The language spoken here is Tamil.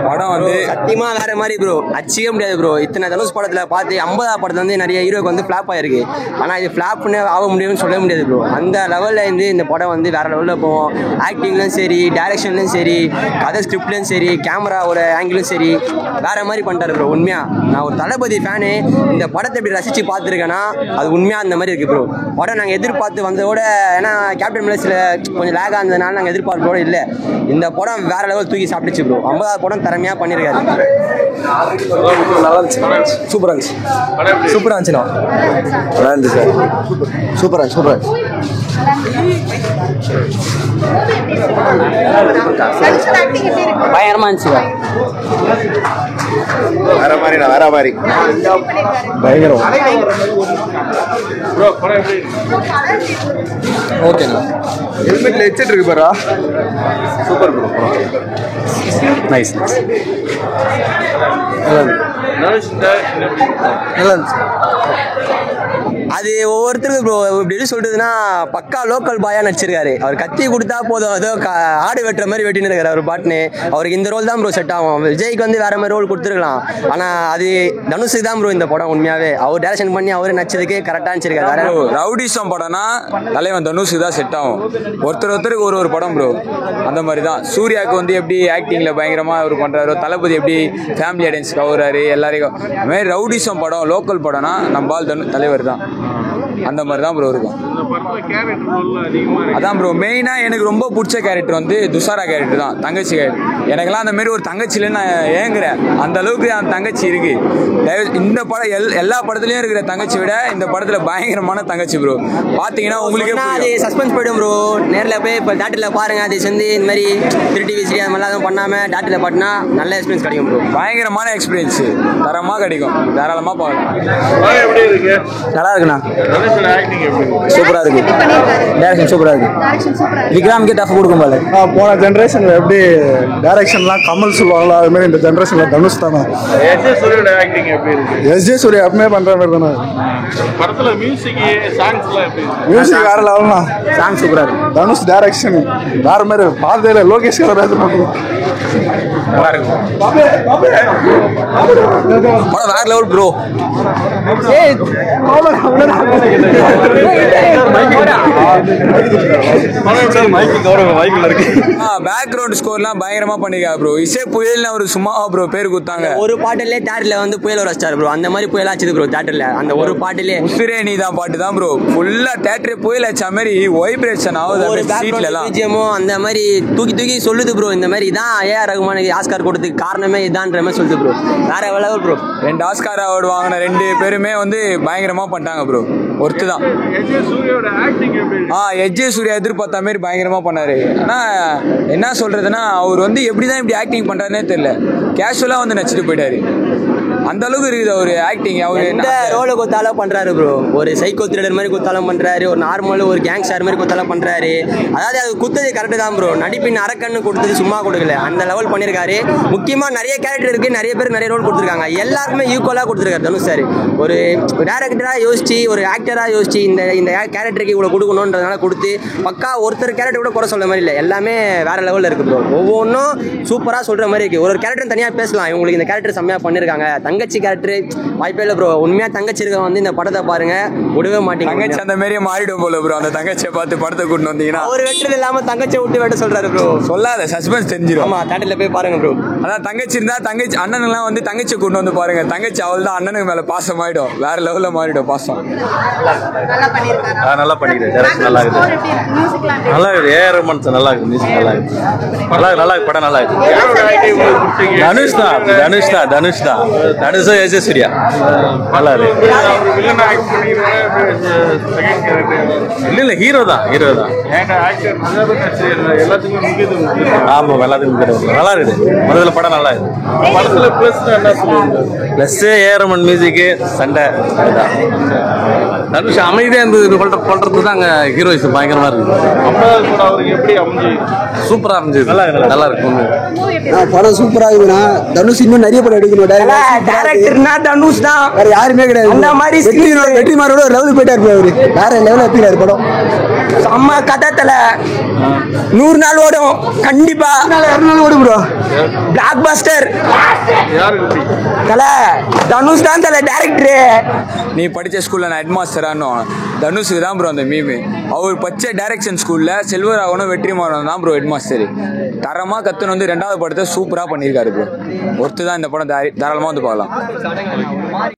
படம் வந்து சத்தியமா வேற மாதிரி ப்ரோ, அச்சிக்க முடியாது ப்ரோ. இத்தனை தனுஷ் படத்துல பார்த்து 50 படத்துல வந்து நிறைய ஹீரோக்கு வந்து ஃபிளாப் ஆயிருக்கு. ஆனா இது ஃபிளாப்னு ஆக முடியும்னு சொல்ல முடியாது ப்ரோ. அந்த லெவல்ல இருந்து இந்த படம் வந்து வேற லெவல்ல போவோம். ஆக்டிங்லயும் சரி, டைரக்ஷன்லயும் சரி, கதை ஸ்கிரிப்ட்லயும் சரி, கேமராவோட ஆங்கிலும் சரி வேற மாதிரி பண்ணிட்டாரு ப்ரோ. உண்மையா நான் ஒரு தளபதி ஃபேனு. இந்த படத்தை எப்படி ரசிச்சு பார்த்துருக்கேன்னா அது உண்மையா அந்த மாதிரி இருக்கு ப்ரோ. படம் நாங்கள் எதிர்பார்த்து வந்ததோட, ஏன்னா கேப்டன் மில்லர்ஸ்ல கொஞ்சம் லேக் ஆனதுனால நாங்கள் எதிர்பார்ப்போட இல்லை. இந்த படம் வேற லெவல் தூக்கி சாப்பிட்டுச்சு ப்ரோ. 50 படம் திறமையா பண்ணியிருக்காரு. நல்லா இருந்துச்சு, சூப்பராக இருந்துச்சு, சூப்பராக இருந்துச்சுண்ணா, நல்லா இருந்துச்சு சார், சூப்பராக சூப்பராக பயங்கரமா இருந்துச்சு. வேற மாதிரிண்ணா, வேற மாதிரி பயங்கரம். ஓகேண்ணா. ஹெல்மெட்ல ஹெட்செட் இருக்கு பாரா, சூப்பர் ப்ரோ, நைஸ், நல்லா இருந்துச்சு. அது ஒவ்வொருத்தருக்கு ப்ரோ எப்படி சொல்றதுன்னா, பக்கா லோக்கல் பாயா நடிச்சிருக்காரு. அவர் கத்தி கொடுத்தா போதும், ஏதோ ஆடு வெட்டுற மாதிரி வெட்டின்னு இருக்காரு அவர் பாட்டுன்னு. அவருக்கு இந்த ரோல் தான் ப்ரோ செட் ஆகும். விஜய்க்கு வந்து வேற மாதிரி ரோல் கொடுத்துருக்கலாம். ஆனா அது தனுஷுக்கு தான் ப்ரோ இந்த படம். உண்மையாவே அவர் டைரக்ஷன் பண்ணி அவரு நடிச்சதுக்கு கரெக்டா நடிச்சிருக்காரு. ரவுடிசம் படம்னா தலைவன் தனுஷுக்கு தான் செட் ஆகும். ஒருத்தருக்கு ஒரு படம் ப்ரோ. அந்த மாதிரி தான் சூர்யாவுக்கு வந்து எப்படி ஆக்டிங்ல பயங்கரமா அவர் பண்றாரு, தளபதி எப்படி ஃபேமிலி ஆடியன்ஸ் கவராரு எல்லாரையும். அது மாதிரி ரவுடிசம் படம் லோக்கல் படம்னா நம்ம தலைவர் தான். அந்த மாதிரி தான் ப்ரோ இருக்கும். அதான் ப்ரோ மெயினா எனக்கு ரொம்ப பிடிச்ச கேரக்டர் வந்து துஷாரா கேரக்டர் தான், தங்கச்சி கேரக்டர். எனக்கெல்லாம் அந்த மாதிரி ஒரு தங்கச்சியில நான் ஏங்குறேன். அந்த அளவுக்கு அந்த தங்கச்சி இருக்கு. இந்த படம் எல்லா படத்துலயும் இருக்கிற தங்கச்சி விட இந்த படத்துல பயங்கரமான தங்கச்சி ப்ரோ. பாத்தீங்கன்னா உங்களுக்கு அது சஸ்பென்ஸ் போயிடும் ப்ரோ. நேரில் போய் இப்போ தேட்டரில் பாருங்க. அது சேர்ந்து இந்த மாதிரி 3TV சீரியல் அது மாதிரிலாம் பண்ணாம தேட்டரில் பாட்டினா நல்ல எக்ஸ்பீரியன்ஸ் கிடைக்கும் ப்ரோ. பயங்கரமான எக்ஸ்பீரியன்ஸ் தரமா கிடைக்கும். தாராளமா பார்க்கலாம். நல்லா இருக்குண்ணா, சூப்பரா இருக்கு, டைரக்ஷன் சூப்பரா இருக்கு. விக்ராமுக்கே டஃப் கொடுக்கும் போல. போன ஜென்ரேஷன்ல எப்படி டைரக்ஷன்லாம் கமல் சொல்லுவாங்களோ அது மாதிரி இந்த ஜென்ரேஷன்ல தனுஷ் தானே. எஸ்ஜே சூர்யா எப்பவுமே பண்ற மாதிரி தானே. படத்துல மியூசிக் வேற லெவல்னா, சாங் சூப்பரா இருக்கு. தனுஷ் டைரக்ஷன் வேற மாதிரி. பார்த்ததுல லோகேஷ் கலர் நல்லா இருக்கும். படம் வேற லெவல் ப்ரோ. பேக்ரவுண்ட் ஸ்கோர்லாம் பயங்கரமா பண்ணிருக்காரு ப்ரோ. இசை புயல்னு ஒரு சும்மா ப்ரோ பேர் கொடுத்தாங்க. ஒரு பாட்டுல தேட்டர்ல வந்து புயல் வச்சிட்டாரு ப்ரோ. அந்த மாதிரி புயல் ஆச்சுது ப்ரோ தேட்டர்ல. அந்த ஒரு பாட்டுல உசிரே நீ தான் பாட்டு தான் ப்ரோ. ஃபுல்லா தேட்டர் புயல் ஆச்ச மாதிரி வைப்ரேஷன் ஆகுது. ஒரு சீட்ல எல்லாம் பிஜிஎமும் அந்த மாதிரி தூக்கி தூக்கி சொல்லுது ப்ரோ. இந்த மாதிரி இதான் ஏஆர் ரகுமானுக்கு ஆஸ்கார் கொடுத்ததுக்கு காரணமே இதான்ற மாதிரி சொல்லுது ப்ரோ. வேற லெவல் ப்ரோ. 2 ஆஸ்கார் அவார்டு வாங்கின 2 பேருமே வந்து பயங்கரமா பண்ணிட்டாங்க ப்ரோ. ஒருத்து தான். எஜ்ஜே சூர்யா எதிர்பார்த்த மாதிரி பயங்கரமா பண்ணாரு. ஆனா என்ன சொல்றதுன்னா, அவர் வந்து எப்படிதான் இப்படி ஆக்டிங் பண்றாருன்னே தெரியல. கேஷுவலா வந்து நடிச்சிட்டு போயிட்டாரு. அந்த அளவுக்கு இருக்குது அவரு ஆக்டிங். அவர் எந்த ரோல கொத்தாலும் பண்றாரு ப்ரோ. ஒரு சைக்கோ த்ரில்லர் மாதிரி கொத்தாலும் பண்றாரு, ஒரு நார்மல் ஒரு கேங்ஸ்டர் மாதிரி கொத்தாலும் பண்றாரு. அதாவது அது குத்தது கரெக்டு தான் ப்ரோ. நடிப்பின் அரக்கன்னு கொடுத்தது சும்மா கொடுக்கல, அந்த லெவல் பண்ணிருக்காரு. முக்கியமா நிறைய கேரக்டர் இருக்கு, நிறைய பேர் நிறைய ரோல் கொடுத்துருக்காங்க. எல்லாருக்குமே ஈக்குவலா கொடுத்துருக்காரு தனுஷ் சார். ஒரு டைரக்டரா யோசிச்சு, ஒரு ஆக்டரா யோசிச்சு இந்த கேரக்டருக்கு இவ்வளவு கொடுக்கணும்ன்றதுனால கொடுத்து பக்கா ஒருத்தர் கேரக்டர் கூட குறை சொல்ற மாதிரி இல்லை. எல்லாமே வேற லெவல்ல இருக்கு ப்ரோ. ஒவ்வொன்றும் சூப்பரா சொல்ற மாதிரி இருக்கு. ஒரு கேரக்டர் தனியா பேசலாம். இவங்களுக்கு இந்த கேரக்டர் செம்மையா பண்ணிருக்காங்க. தங்கச்சி கேரக்டர் வாய்ப்பே இல்லை ப்ரோ. உண்மையா தங்கச்சி இருக்க வந்து இந்த படத்தை பாருங்க, விடவே மாட்டீங்க. தங்கச்சி அந்த மாதிரியே மாறிடும் போல ப்ரோ. அந்த தங்கச்சியை பார்த்து படத்தை கூட்டு வந்தீங்கன்னா ஒரு வெட்டது இல்லாம தங்கச்சியை விட்டு வெட்ட சொல்றாரு ப்ரோ. சொல்லாத, சஸ்பென்ஸ் தெரிஞ்சிடும். ஆமா, தேட்டர்ல போய் பாருங்க ப்ரோ. அதான் தங்கச்சி இருந்தா தங்கச்சி அண்ணனுலாம் வந்து தங்கச்சியை கூட்டு வந்து பாருங்க. தங்கச்சி அவள் தான் அண்ணனுக்கு மேல பாசம் ஆயிடும். வேற லெவல்ல மாறிடும் பாசம். நல்லா பண்ணிக்கிறேன். நல்லா இருக்குது, நல்லா இருக்குது. ஏஆர் ரஹ்மான் சார் நல்லா இருக்குது. மியூசிக் நல்லா இருக்குது. நல்லா இருக்கு படம். நல்லா இருக்கு. தனுஷ் தான் எஜ்ஜே சூர்யா நல்லா இருக்கு. இல்ல ஹீரோ தான். ஆமா, எல்லாத்துக்கும் நல்லா இருக்குது. முதல்ல படம் நல்லா இருக்கு. படத்துல பிளஸ் ஏஆர் ரஹ்மான் மியூசிக், சண்டை. தனுஷ் அமைதியா இருந்தது பண்றது தான் அங்க ஹீரோயிஸ் பயங்கரமா இருக்கு. சூப்பரா இருந்துச்சு. நல்லா இருக்கும். படம் சூப்பரா இருக்குண்ணா. தனுஷ் இன்னும் நிறைய படம் எடுக்கணும். டைரக்டர்னா தனுஷ் தான், வேற யாருமே கிடையாது. அந்த மாதிரி வெற்றிமாறோட லெவலுக்கு போயிட்டாரு அவரு. வேற லெவலில் எடுத்துக்கிறாரு படம். செம்ம கதை தலை, 100 நாள் ஓடும் கண்டிப்பா, 2 நாள் ஓடும் ப்ரோ. பிளாக் பஸ்டர் தலை. தனுஷ் தான் தலை டேரக்டரு. நீ படித்த ஸ்கூலில் நான் ஹெட் மாஸ்டரானோ தனுஷுக்கு தான் ப்ரோ அந்த மீமு. அவர் பச்சை டைரக்ஷன் ஸ்கூலில் செல்வராகவனும் வெற்றிமாறனும் தான் ப்ரோ ஹெட் மாஸ்டர். தரமாக கற்றுன்னு வந்து 2வது படத்தை சூப்பராக பண்ணியிருக்காரு ப்ரோ. ஒருத்து தான் இந்த படம் தாராளமாக வந்து பார்க்கலாம்.